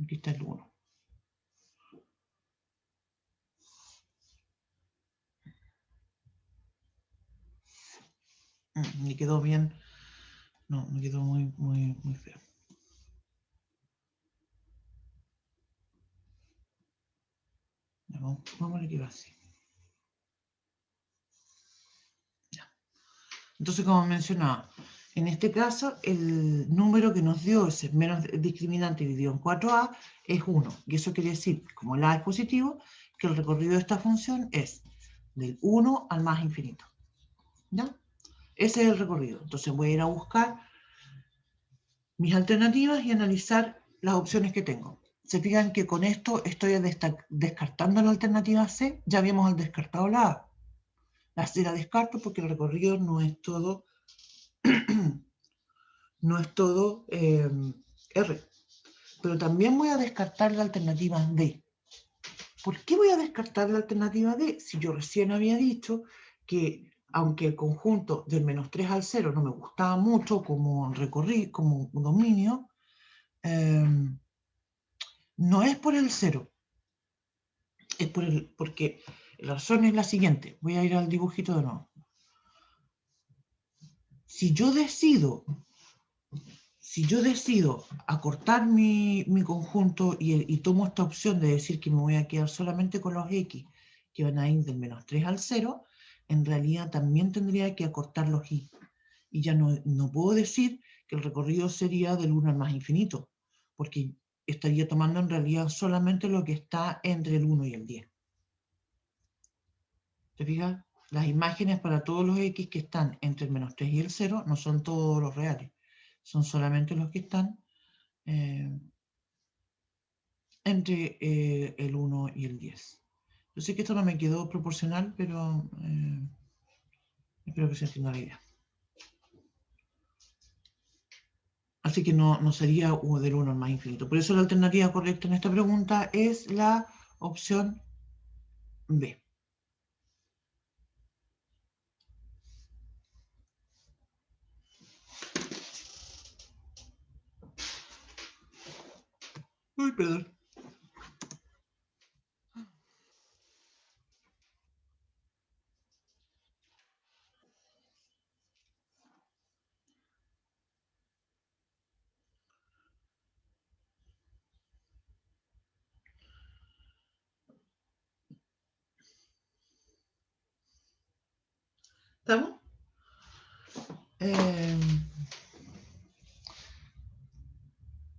Aquí está el 1. Me quedó bien. No, me quedó muy feo. Vamos a ver qué va así. Ya. Entonces, como mencionaba, en este caso, el número que nos dio ese menos discriminante dividido en 4a es 1. Y eso quiere decir, como el a es positivo, que el recorrido de esta función es del 1 al más infinito. ¿Ya? Ese es el recorrido. Entonces voy a ir a buscar mis alternativas y analizar las opciones que tengo. Se fijan que con esto estoy descartando la alternativa C. Ya habíamos descartado la A. La C la descarto porque el recorrido no es todo, R. Pero también voy a descartar la alternativa D. ¿Por qué voy a descartar la alternativa D? Si yo recién había dicho que aunque el conjunto del menos 3 al 0 no me gustaba mucho como como dominio, no es por el 0, es porque la razón es la siguiente. Voy a ir al dibujito de nuevo. Si yo decido acortar mi conjunto y tomo esta opción de decir que me voy a quedar solamente con los x que van a ir del menos 3 al 0, en realidad también tendría que acortar los y. Y ya no puedo decir que el recorrido sería del 1 al más infinito, porque estaría tomando en realidad solamente lo que está entre el 1 y el 10. ¿Te fijas? Las imágenes para todos los x que están entre el menos 3 y el 0 no son todos los reales, son solamente los que están entre el 1 y el 10. Yo sé que esto no me quedó proporcional, pero espero que se entienda la idea. Así que no sería del 1 al más infinito. Por eso la alternativa correcta en esta pregunta es la opción B. Uy, perdón. ¿Estamos?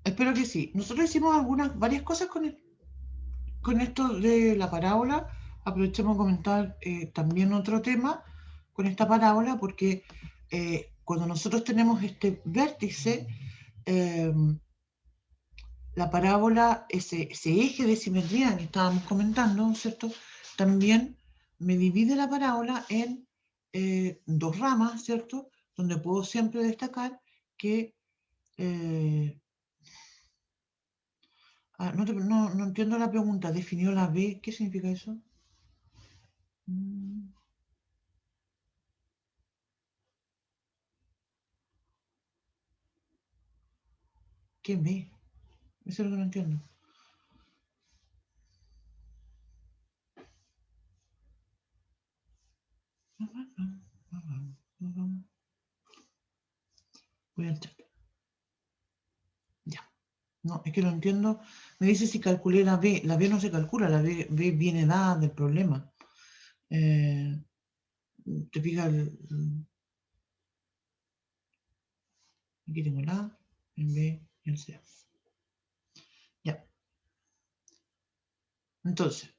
Espero que sí. Nosotros hicimos varias cosas con esto de la parábola. Aprovechemos a comentar también otro tema con esta parábola, porque cuando nosotros tenemos este vértice, la parábola, ese eje de simetría que estábamos comentando, ¿cierto? También me divide la parábola en dos ramas, ¿cierto? Donde puedo siempre destacar que... no entiendo la pregunta. ¿Definió la B? ¿Qué significa eso? ¿Qué B? Eso es lo que no entiendo. Voy al chat. Ya. No, es que no entiendo. Me dice si calculé la B. La B no se calcula, la B viene dada del problema. Te fijas, aquí tengo la A, el B y el C. Ya. Entonces,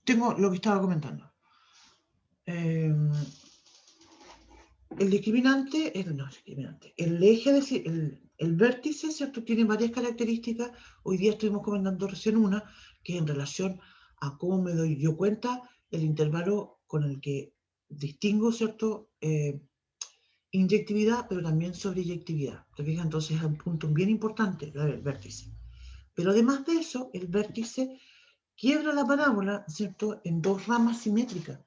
tengo lo que estaba comentando. el discriminante, el eje, el vértice, ¿cierto? Tiene varias características. Hoy día estuvimos comentando recién una, que es en relación a cómo me doy yo cuenta el intervalo con el que distingo, ¿cierto? Inyectividad, pero también sobreyectividad. ¿Te fijas? Entonces es un punto bien importante, el vértice. Pero además de eso, el vértice quiebra la parábola, ¿cierto?, en dos ramas simétricas.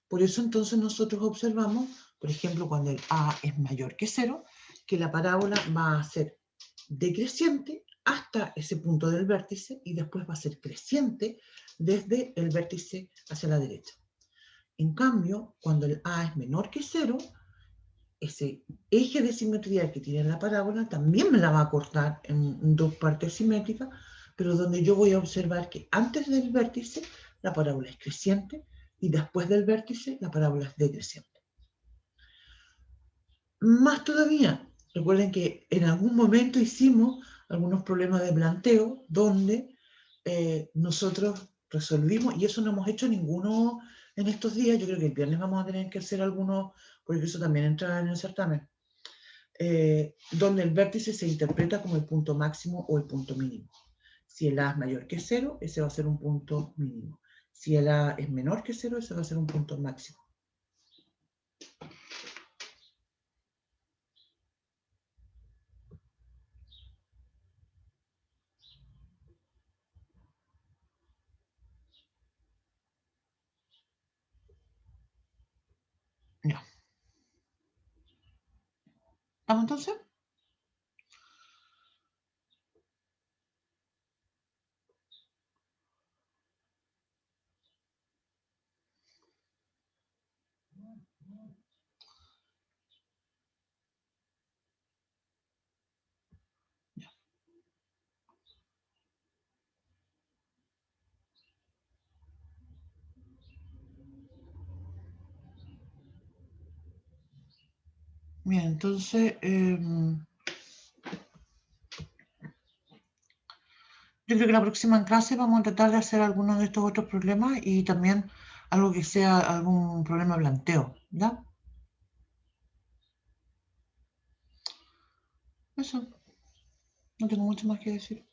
Por eso entonces nosotros observamos, por ejemplo, cuando el A es mayor que 0, que la parábola va a ser decreciente hasta ese punto del vértice y después va a ser creciente desde el vértice hacia la derecha. En cambio, cuando el A es menor que 0, ese eje de simetría que tiene la parábola también me la va a cortar en dos partes simétricas, pero donde yo voy a observar que antes del vértice la parábola es creciente y después del vértice la parábola es decreciente. Más todavía, recuerden que en algún momento hicimos algunos problemas de planteo donde nosotros resolvimos, y eso no hemos hecho ninguno en estos días. Yo creo que el viernes vamos a tener que hacer algunos, porque eso también entra en el certamen, donde el vértice se interpreta como el punto máximo o el punto mínimo. Si el A es mayor que 0, ese va a ser un punto mínimo. Si el A es menor que 0, ese va a ser un punto máximo. Ya. ¿Estamos entonces? Ya. Bien, entonces, yo creo que la próxima clase vamos a tratar de hacer algunos de estos otros problemas y también algo que sea algún problema de planteo, ¿ya? Eso, no tengo mucho más que decir.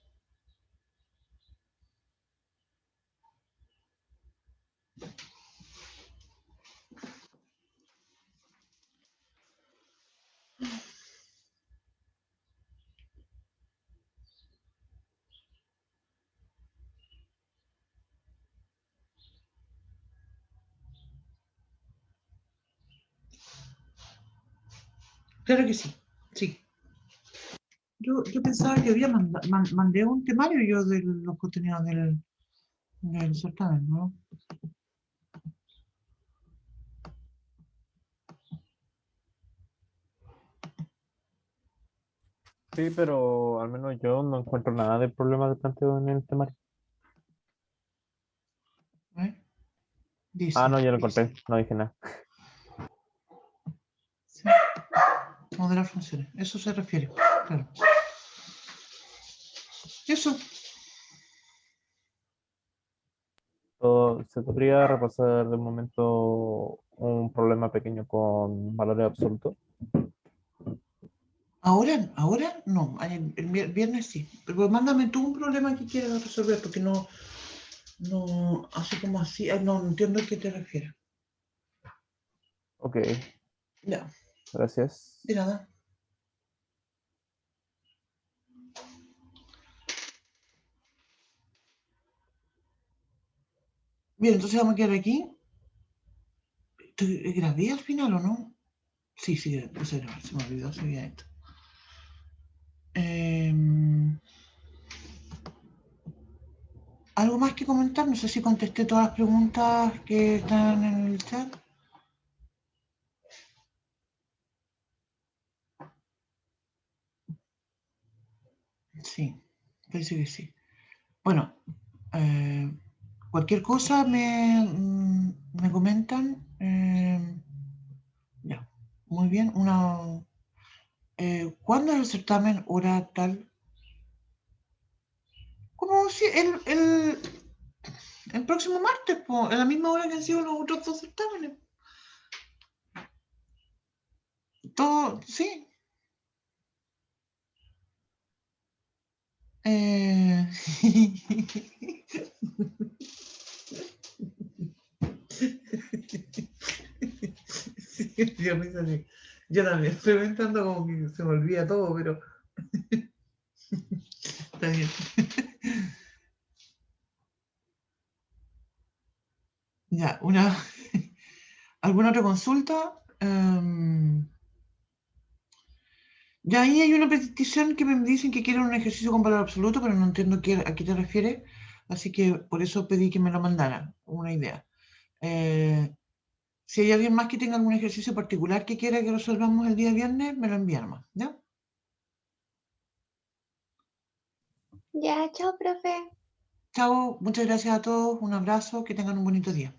Claro que sí, sí. Yo pensaba que había mandé un temario yo de los contenidos del certamen, ¿no? Sí, pero al menos yo no encuentro nada de problema de planteo en el temario. ¿Eh? Ah, no, Dice, ya lo encontré, no dije nada. sí, modelar funciones, eso se refiere, claro. Eso, ¿Se podría repasar de momento un problema pequeño con valores absolutos? ahora no, el viernes sí, pero mándame tú un problema que quieras resolver, porque no, así como así, no entiendo a qué te refieres. Ok, Ya, gracias. de nada. Bien, entonces vamos a quedar aquí. ¿Grabé al final o no? Sí, puse a grabar, se me olvidó, se había esto. ¿Algo más que comentar? No sé si contesté todas las preguntas que están en el chat. Sí, parece que sí. Bueno, cualquier cosa me comentan. Ya, muy bien. ¿Cuándo es el certamen? ¿Hora tal? Como si el próximo martes, a la misma hora que han sido los otros dos certámenes. Todo, sí. Sí, Dios mío, sí. Yo también estoy pensando como que se me olvida todo, pero está bien. Ya, ¿alguna otra consulta? Ya ahí hay una petición que me dicen que quieren un ejercicio con valor absoluto, pero no entiendo a qué te refieres, así que por eso pedí que me lo mandaran, una idea. Si hay alguien más que tenga algún ejercicio particular que quiera que resolvamos el día viernes, me lo envían más, ¿ya? Ya, chao, profe. Chao, muchas gracias a todos, un abrazo, que tengan un bonito día.